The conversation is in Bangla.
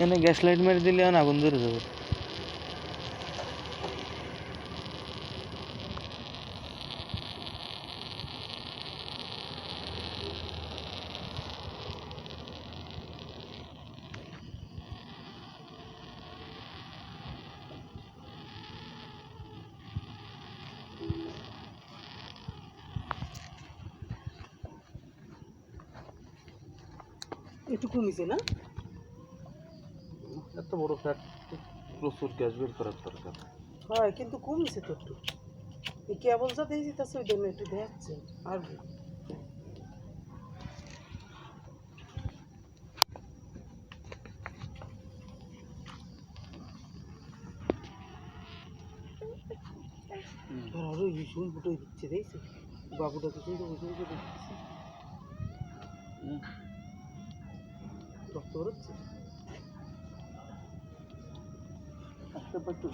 এনে গ্যাস লাইট মেরে দিলে আগুন ধরে যাবে। একটু কমিছে না? এত বড় ফ্যাট প্রচুর গ্যাস বের করার দরকার। হয় কিন্তু কমিছে তো একটু। এই কেবল যা দেখছি তা ওই জন্য একটু দেখছে আর আরো ভীষণ ফুটোই দিচ্ছে দেখছি বাবুটাকে কিন্তু ভীষণ ফুটো দিচ্ছে রক্ত বেরোচ্ছে আস্তে পারতো